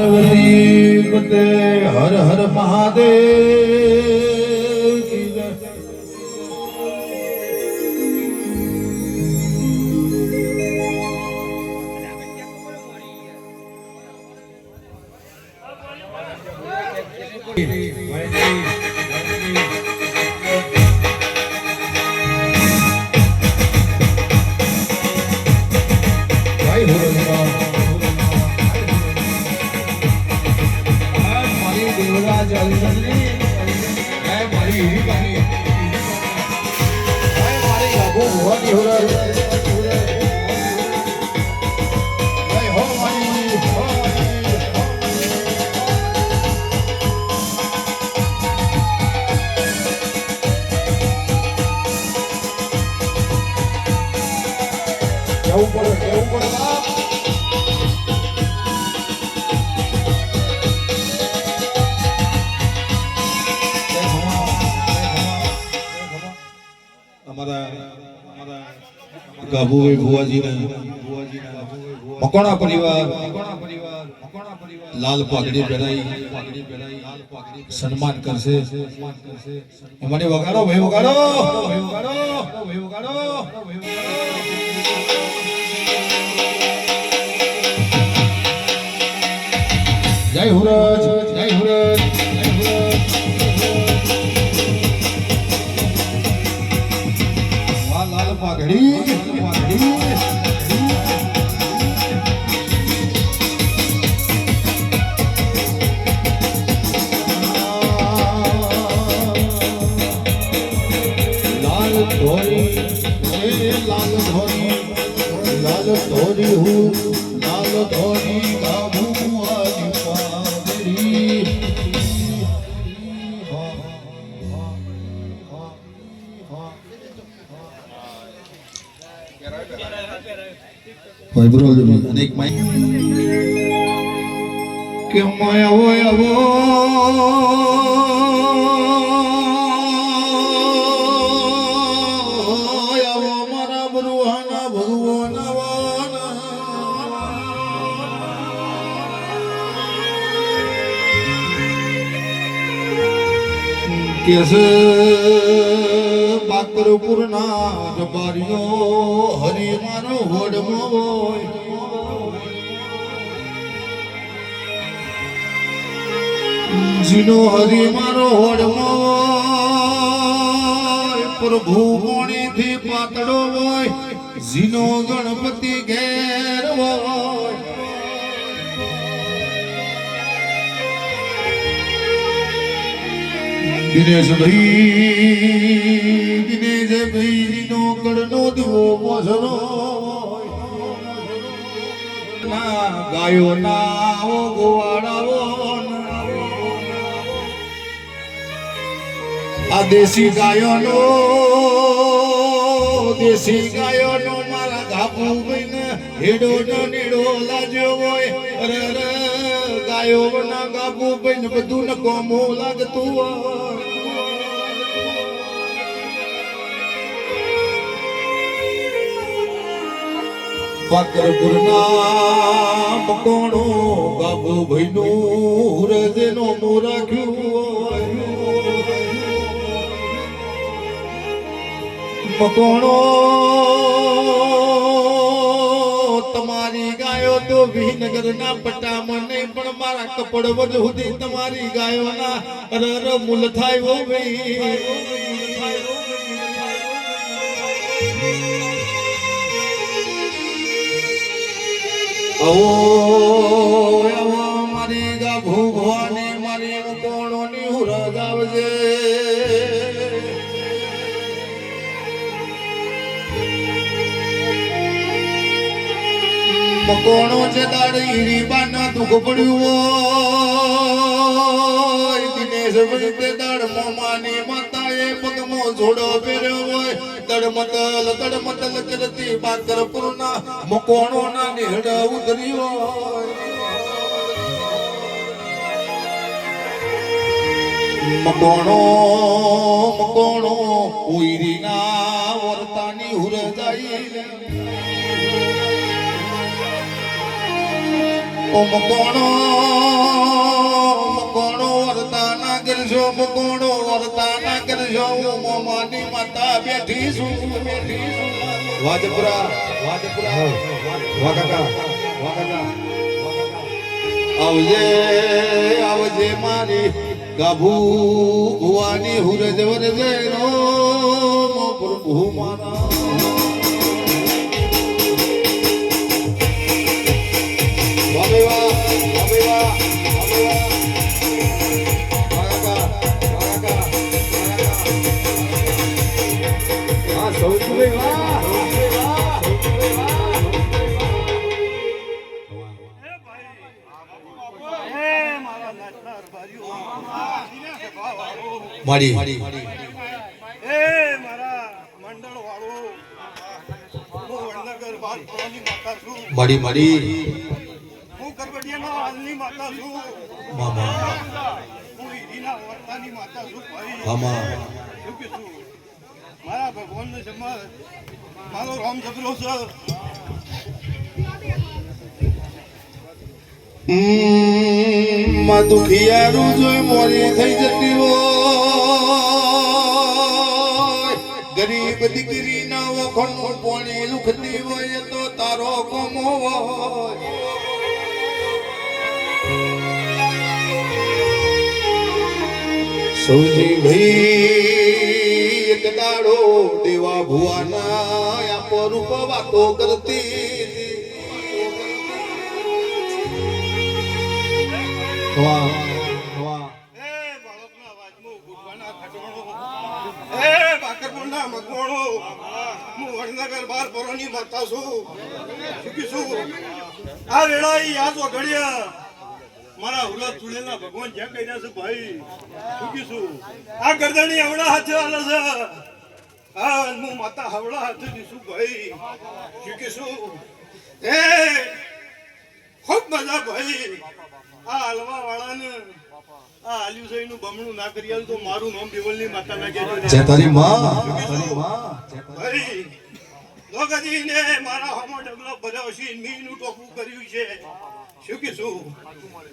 પાર્વતી હર હર મહાદેવ કી જય. ગાભુભાઈ ભુવાજીને મકોણા પરિવાર લાલ પાઘડી પહેરાઈ સન્માન કરશે. મને વગાડો ભાઈ, વગાડો ભાઈ, વગાડો ભાઈ, વગાડો. જય હુરજ, જય હુરજ, જય હુરજ. વાહ લાલ પાઘડી. લાલ ધોરી હું લાલ ધોરી ગાભુ આજી પાઘડી. અનેક કે આવો કેસે બાકરપુર ના જબારીઓ હરી મારો હોડમો જીનો હરી મારો હોડમો પ્રભુ કોણી થી પાતળો હોય જીનો ગણપતિ ઘેર હોય. દિનેશભાઈ નો કડનો દીવો મોસરો ગાયો ના ગોવાડાઓ આ દેશી ગાયોનો મારા ગાપુ ભાઈને હેડો નીડો લાગ્યો હોય. અરે ગાયો ના ગાપુ ભાઈને બધું ન કોમો લાગતું હોય. પાકરપુર ના મકોણો ગાબુ ભાઈ નું હૃદય નો મો રાખ્યું મકોણો. તમારી ગાયો તો વિનગર ના પટામાં નહીં પણ મારા કપડ વજ સુધી તમારી ગાયો ના અરર મૂલ થાય હો ભાઈ. આવો મારી ગાભુ ભવાની મારી મકોણો ની હુરજ આવજે. મકોણો છે દાડી બાના દુઃખ પડ્યું હોય. દિનેશભાઈ તે દાડ મોમાની માતાએ પગમો જોડો પહેર્યો હોય. તડમતલ કરતી બાકરપુર ના મકોણો ના નિહડ ઉતરી હોય. મકોણો ઉઈરી ના વર્તાની હુરજાઈ મકોણો બેઠી છું વાજપુરા વાહ કાકા આવજે આવજે મારી ગાભુ ભુવાની હુરજ વરજે નો પ્રભુ મારા માડી એ મારા મંડળ વાળો હું વડનગર બાર પરોની માતા છું માડી માડી હું કરવડિયાના હાલની માતા છું મામા હું હીરીના વર્તાની માતા છું ભાઈ મામા શું કીધું મારા ભગવાનનો સમાજ મારો રામ જબરો છે માં દુખિયારું જોઈ મોરી થઈ જતી હોય ગરીબ દીકરી ના વખણનું પોણી લુખતી હોય તો તારો કોમો હોય સૌજી ભાઈ એક દાડો દેવા ભુવાના આપો રૂપ વાતો કરતી વાહ વાહ એ બાળકના વાજમો ગુરબાના ખટવણો એ બાકરપુરના મગવણો હું વડનગર બાર પરોની માતા છું શું કીધું આ વેળા યાદ વગડ્યા મારા હુલત ચુડેલના ભગવાન જ્યાં કહી રહ્યા છે ભાઈ શું કીધું આ ગરદણી હવડા હાથે હાલે છે હા હું માતા હવડા હાથે દીશું ભાઈ શું કીધું એ ખૂબ મજા ભાઈ આ હલવા વાળાને આ આલ્યુ સહીનું બમણું ના કરી આલું તો મારું નામ દેવલની માતા ના કહેજો જય તારી માં ભાઈ લોગદીને મારા હોમો ડગલો ભર્યો છે મીનું ટોપું કર્યું છે શું કીધું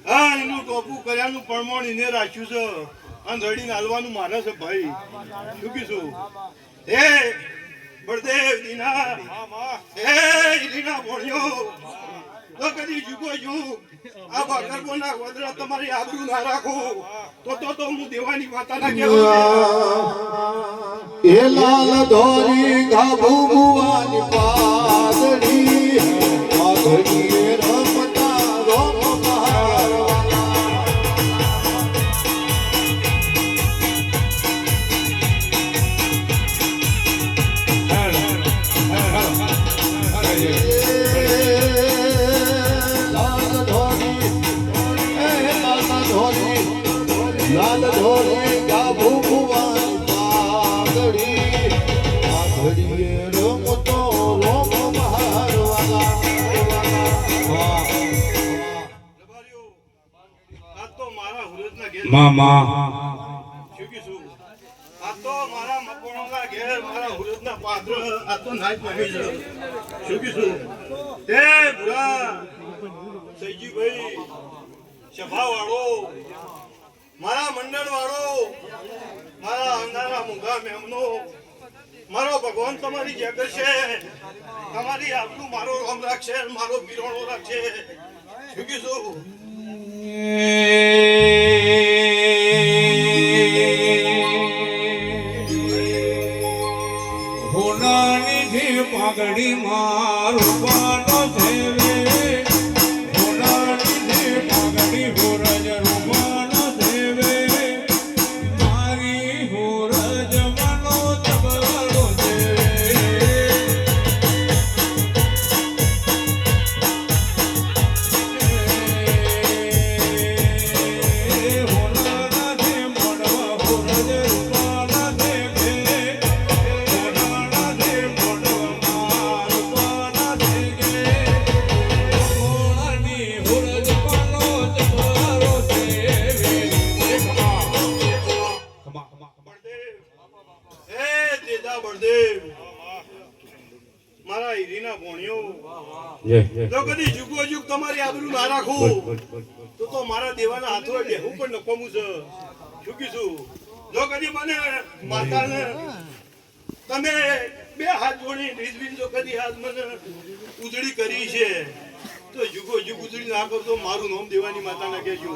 હા એનું ટોપું કર્યાનું પ્રમાણ એને રાખ્યું છે અને રડીને હાલવાનું મારે છે ભાઈ શું કીધું હે બળદેવ દીના હે દીના ભણ્યો તો કદી જુગો જુગ આ બાકરપોના વદરા તમારી આબરૂ ના રાખું તો હું દેવાની માતા ના કહેવાય એ લાલ ધોરી ગાભુ ભુવાની પાદડી પાદડી રમતા રોમ લાલ ધોરી ગાભુ ભુવાની પાઘડી પાઘડીએ રમતો રોમ બહારવાલા આ તો મારા હુરતના ઘેર મામા શું કીધું આ તો મારા મકોણોના ઘેર મારા હુરતના પાત્ર આ તો નાચ પામી છે શું કીધું તે ભુરા સૈજીભાઈ સભા વાળો મારા મંડળ વાળો મારા અંગારા મૂંગા મેમનો મારો ભગવાન તમારી જય કરશે તમારી આબરૂ મારો રામ રાખશે મારો પીરોણો રાખશે શું કીધું હોનાની જે પાઘડી મારું પાનો દેવે હોનાની જે પાઘડી હોરજ રૂમાનો દેવે મારી હોરજ મનો તબલો દેવે હોનાના જે મોડવા હોરજ રૂમાના દેવે હોનાના જે મોડવા મારું પાના દેવે હોનાની હોરજ પાનો તબલો દેવે બળદેવ હે દેદા બળદેવ મારા હીરીના ભોણિયો જો કદી જુગો જુગ તમારી આબરૂ ના રાખું તો મારા દેવાના હાથો બેહું પણ નકોમું છે શું કીધું જો કદી મને માતાને તમે બે હાથ જોડી રીઝવીન જો કદી હાથ મને ઉજળી કરી છે તો જુગો જુગ ઉજળી ના કરતો મારું નામ દેવાની માતાને કહેજો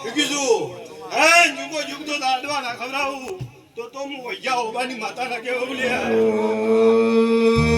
શીખીશું હે જુગો જુગ તો દાડવા ના ખવડાવું તો હું વૈયા હોવાની માતાને કહેવું લે